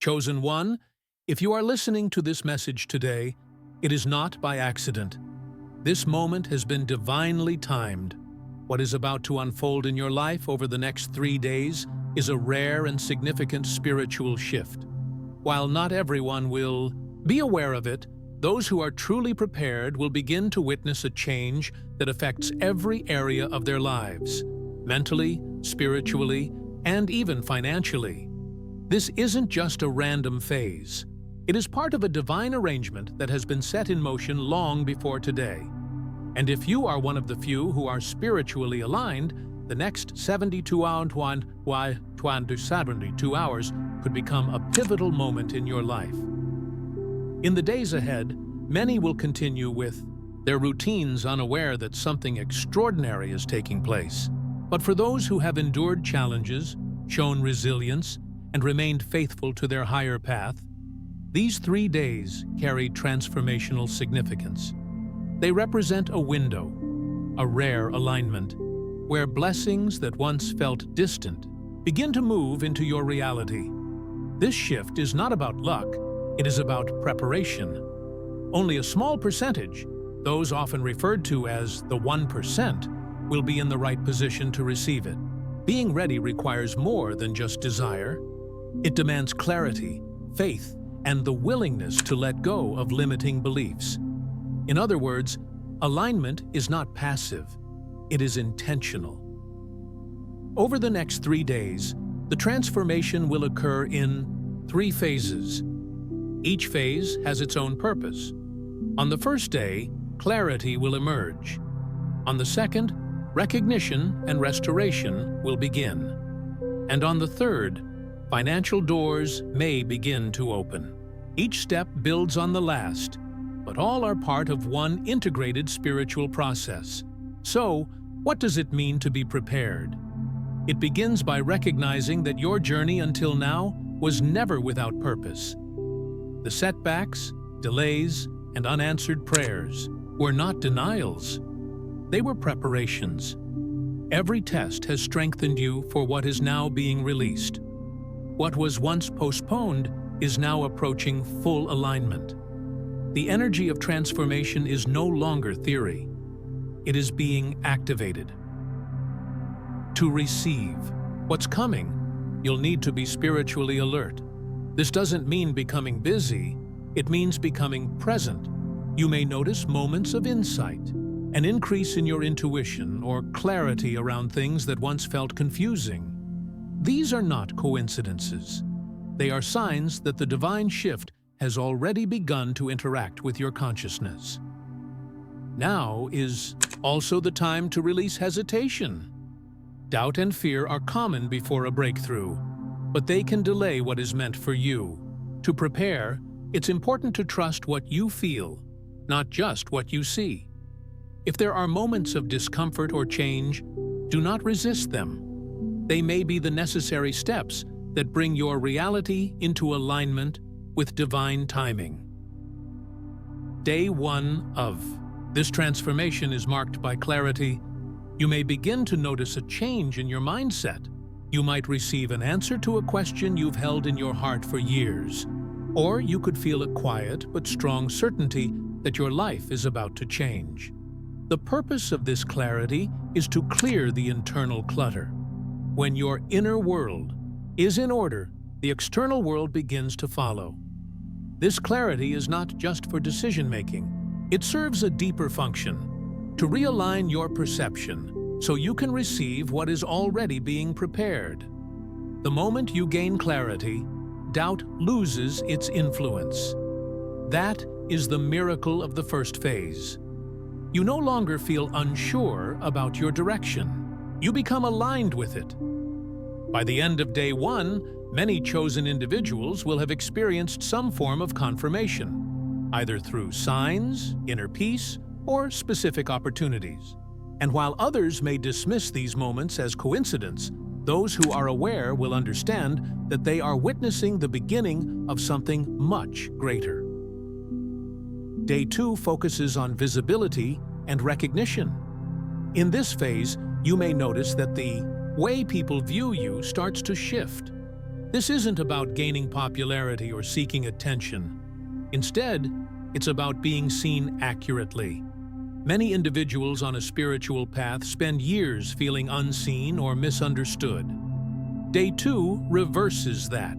Chosen one, if you are listening to this message today, it is not by accident. This moment has been divinely timed. What is about to unfold in your life over the next 3 days is a rare and significant spiritual shift. While not everyone will be aware of it, those who are truly prepared will begin to witness a change that affects every area of their lives, mentally, spiritually, and even financially. This isn't just a random phase. It is part of a divine arrangement that has been set in motion long before today. And if you are one of the few who are spiritually aligned, the next 72 hours could become a pivotal moment in your life. In the days ahead, many will continue with their routines unaware that something extraordinary is taking place. But for those who have endured challenges, shown resilience, and remained faithful to their higher path, these 3 days carry transformational significance. They represent a window, a rare alignment, where blessings that once felt distant begin to move into your reality. This shift is not about luck, it is about preparation. Only a small percentage, those often referred to as the 1%, will be in the right position to receive it. Being ready requires more than just desire. It demands clarity, faith, and the willingness to let go of limiting beliefs. In other words, alignment is not passive, it is intentional. Over the next 3 days, the transformation will occur in 3 phases. Each phase has its own purpose. On the first day, clarity will emerge. On the second, recognition and restoration will begin. And on the third, financial doors may begin to open. Each step builds on the last, but all are part of one integrated spiritual process. So, what does it mean to be prepared? It begins by recognizing that your journey until now was never without purpose. The setbacks, delays, and unanswered prayers were not denials. They were preparations. Every test has strengthened you for what is now being released. What was once postponed is now approaching full alignment. The energy of transformation is no longer theory. It is being activated. To receive what's coming, you'll need to be spiritually alert. This doesn't mean becoming busy, it means becoming present. You may notice moments of insight, an increase in your intuition or clarity around things that once felt confusing. These are not coincidences. They are signs that the divine shift has already begun to interact with your consciousness. Now is also the time to release hesitation. Doubt and fear are common before a breakthrough, but they can delay what is meant for you. To prepare, it's important to trust what you feel, not just what you see. If there are moments of discomfort or change, do not resist them. They may be the necessary steps that bring your reality into alignment with divine timing. Day 1 of this transformation is marked by clarity. You may begin to notice a change in your mindset. You might receive an answer to a question you've held in your heart for years. Or you could feel a quiet but strong certainty that your life is about to change. The purpose of this clarity is to clear the internal clutter. When your inner world is in order, the external world begins to follow. This clarity is not just for decision-making. It serves a deeper function, to realign your perception so you can receive what is already being prepared. The moment you gain clarity, doubt loses its influence. That is the miracle of the first phase. You no longer feel unsure about your direction. You become aligned with it. By the end of day 1, many chosen individuals will have experienced some form of confirmation, either through signs, inner peace, or specific opportunities. And while others may dismiss these moments as coincidence, those who are aware will understand that they are witnessing the beginning of something much greater. Day 2 focuses on visibility and recognition. In this phase, you may notice that the way people view you starts to shift. This isn't about gaining popularity or seeking attention. Instead, it's about being seen accurately. Many individuals on a spiritual path spend years feeling unseen or misunderstood. Day 2 reverses that.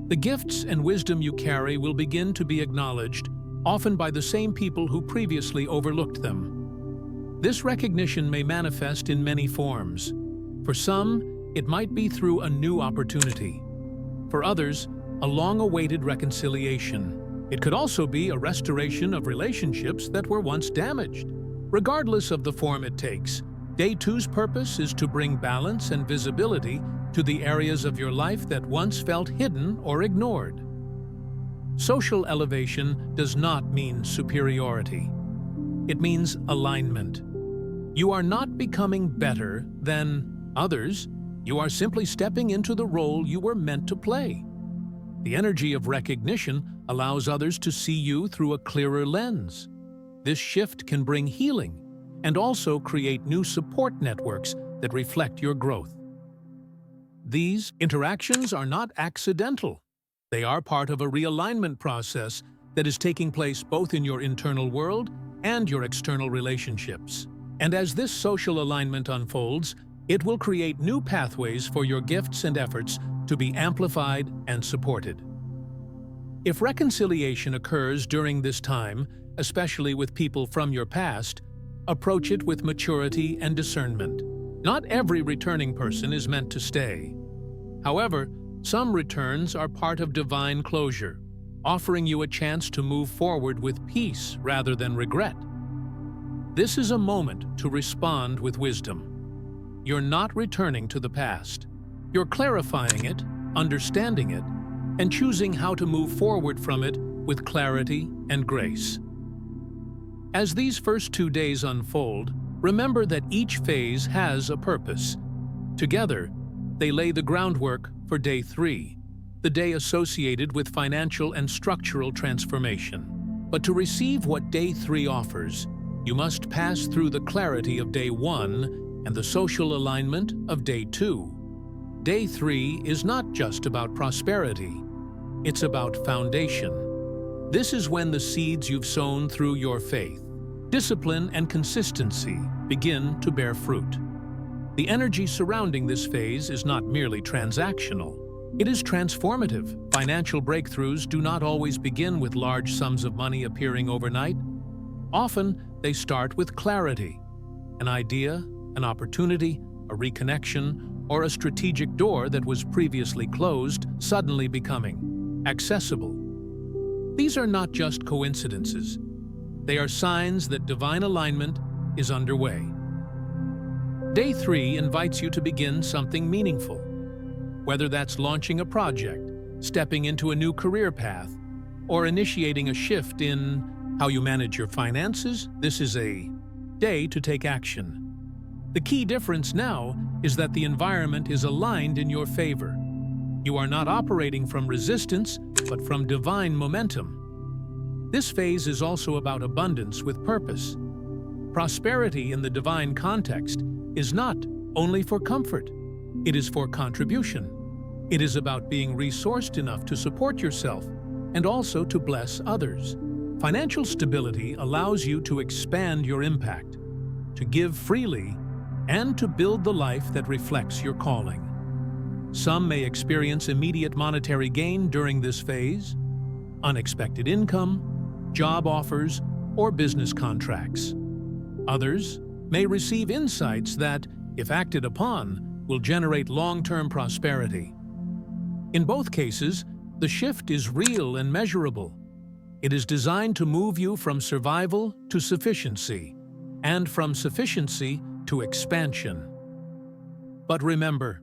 The gifts and wisdom you carry will begin to be acknowledged, often by the same people who previously overlooked them. This recognition may manifest in many forms. For some, it might be through a new opportunity. For others, a long-awaited reconciliation. It could also be a restoration of relationships that were once damaged. Regardless of the form it takes, Day 2's purpose is to bring balance and visibility to the areas of your life that once felt hidden or ignored. Social elevation does not mean superiority. It means alignment. You are not becoming better than others. You are simply stepping into the role you were meant to play. The energy of recognition allows others to see you through a clearer lens. This shift can bring healing and also create new support networks that reflect your growth. These interactions are not accidental. They are part of a realignment process that is taking place both in your internal world and your external relationships. And as this social alignment unfolds, it will create new pathways for your gifts and efforts to be amplified and supported. If reconciliation occurs during this time, especially with people from your past, approach it with maturity and discernment. Not every returning person is meant to stay. However, some returns are part of divine closure, offering you a chance to move forward with peace rather than regret. This is a moment to respond with wisdom. You're not returning to the past. You're clarifying it, understanding it, and choosing how to move forward from it with clarity and grace. As these first 2 days unfold, remember that each phase has a purpose. Together, they lay the groundwork for Day 3, the day associated with financial and structural transformation. But to receive what Day 3 offers, you must pass through the clarity of Day 1 and the social alignment of Day 2. Day 3 is not just about prosperity, it's about foundation. This is when the seeds you've sown through your faith, discipline, and consistency begin to bear fruit. The energy surrounding this phase is not merely transactional. It is transformative. Financial breakthroughs do not always begin with large sums of money appearing overnight. Often, they start with clarity, an idea, an opportunity, a reconnection, or a strategic door that was previously closed suddenly becoming accessible. These are not just coincidences. They are signs that divine alignment is underway. Day 3 invites you to begin something meaningful. Whether that's launching a project, stepping into a new career path, or initiating a shift in how you manage your finances, this is a day to take action. The key difference now is that the environment is aligned in your favor. You are not operating from resistance, but from divine momentum. This phase is also about abundance with purpose. Prosperity in the divine context is not only for comfort, it is for contribution. It is about being resourced enough to support yourself and also to bless others. Financial stability allows you to expand your impact, to give freely, and to build the life that reflects your calling. Some may experience immediate monetary gain during this phase, unexpected income, job offers, or business contracts. Others may receive insights that, if acted upon, will generate long-term prosperity. In both cases, the shift is real and measurable. It is designed to move you from survival to sufficiency, and from sufficiency to expansion. But remember,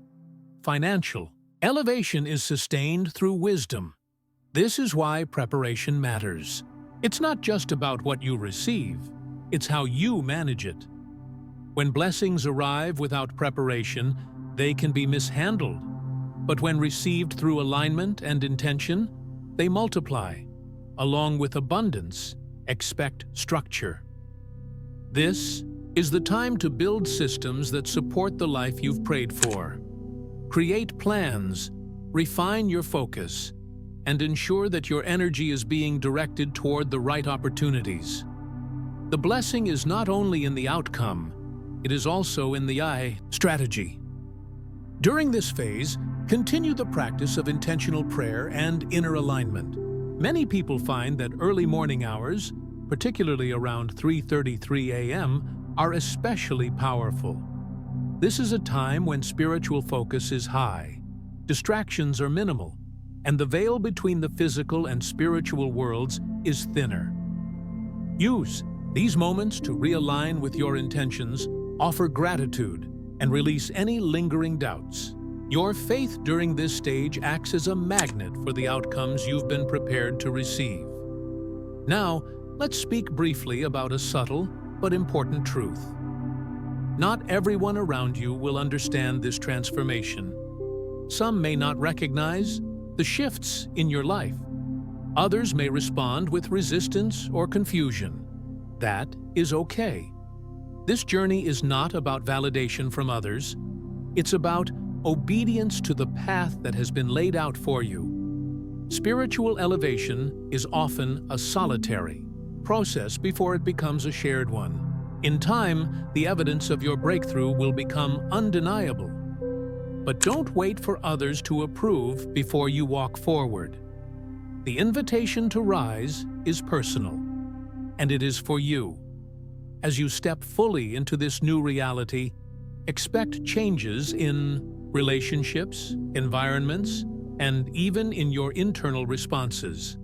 financial elevation is sustained through wisdom. This is why preparation matters. It's not just about what you receive, it's how you manage it. When blessings arrive without preparation, they can be mishandled. But when received through alignment and intention, they multiply. Along with abundance, expect structure. This is the time to build systems that support the life you've prayed for. Create plans, refine your focus, and ensure that your energy is being directed toward the right opportunities. The blessing is not only in the outcome, it is also in the strategy. During this phase, continue the practice of intentional prayer and inner alignment. Many people find that early morning hours, particularly around 3:33 a.m., are especially powerful. This is a time when spiritual focus is high, distractions are minimal, and the veil between the physical and spiritual worlds is thinner. Use these moments to realign with your intentions, offer gratitude, and release any lingering doubts. Your faith during this stage acts as a magnet for the outcomes you've been prepared to receive. Now, let's speak briefly about a subtle but important truth. Not everyone around you will understand this transformation. Some may not recognize the shifts in your life. Others may respond with resistance or confusion. That is okay. This journey is not about validation from others. It's about obedience to the path that has been laid out for you. Spiritual elevation is often a solitary process before it becomes a shared one. In time, the evidence of your breakthrough will become undeniable. But don't wait for others to approve before you walk forward. The invitation to rise is personal, and it is for you. As you step fully into this new reality, expect changes in relationships, environments, and even in your internal responses.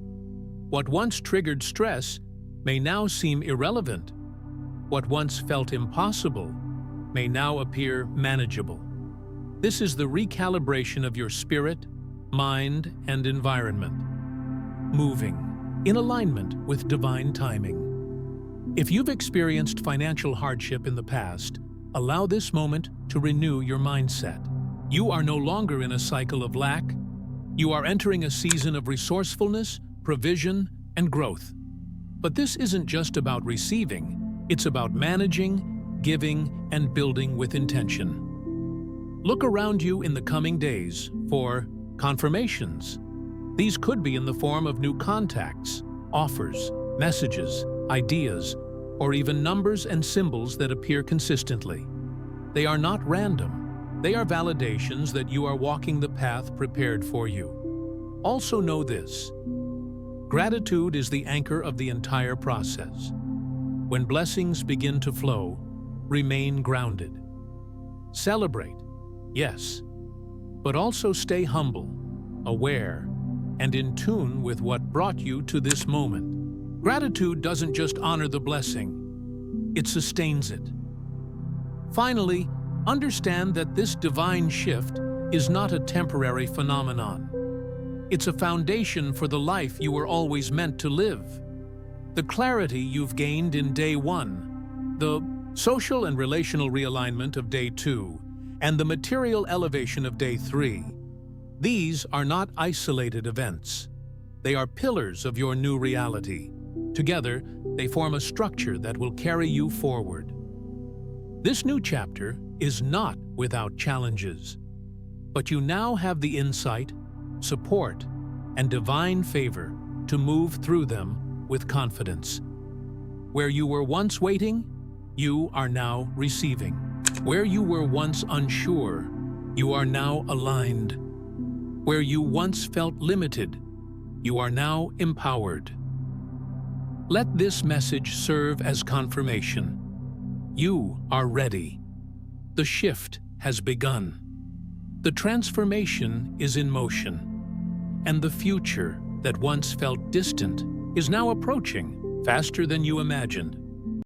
What once triggered stress may now seem irrelevant. What once felt impossible may now appear manageable. This is the recalibration of your spirit, mind, and environment, moving in alignment with divine timing. If you've experienced financial hardship in the past, allow this moment to renew your mindset. You are no longer in a cycle of lack. You are entering a season of resourcefulness, provision, and growth. But this isn't just about receiving, it's about managing, giving, and building with intention. Look around you in the coming days for confirmations. These could be in the form of new contacts, offers, messages, ideas, or even numbers and symbols that appear consistently. They are not random. They are validations that you are walking the path prepared for you. Also know this: gratitude is the anchor of the entire process. When blessings begin to flow, remain grounded. Celebrate, yes, but also stay humble, aware, and in tune with what brought you to this moment. Gratitude doesn't just honor the blessing, it sustains it. Finally, understand that this divine shift is not a temporary phenomenon. It's a foundation for the life you were always meant to live. The clarity you've gained in day 1, the social and relational realignment of day 2, and the material elevation of day 3, these are not isolated events. They are pillars of your new reality. Together, they form a structure that will carry you forward. This new chapter is not without challenges, but you now have the insight, support, and divine favor to move through them with confidence. Where you were once waiting, you are now receiving. Where you were once unsure, you are now aligned. Where you once felt limited, you are now empowered. Let this message serve as confirmation. You are ready. The shift has begun. The transformation is in motion, and the future that once felt distant is now approaching faster than you imagined.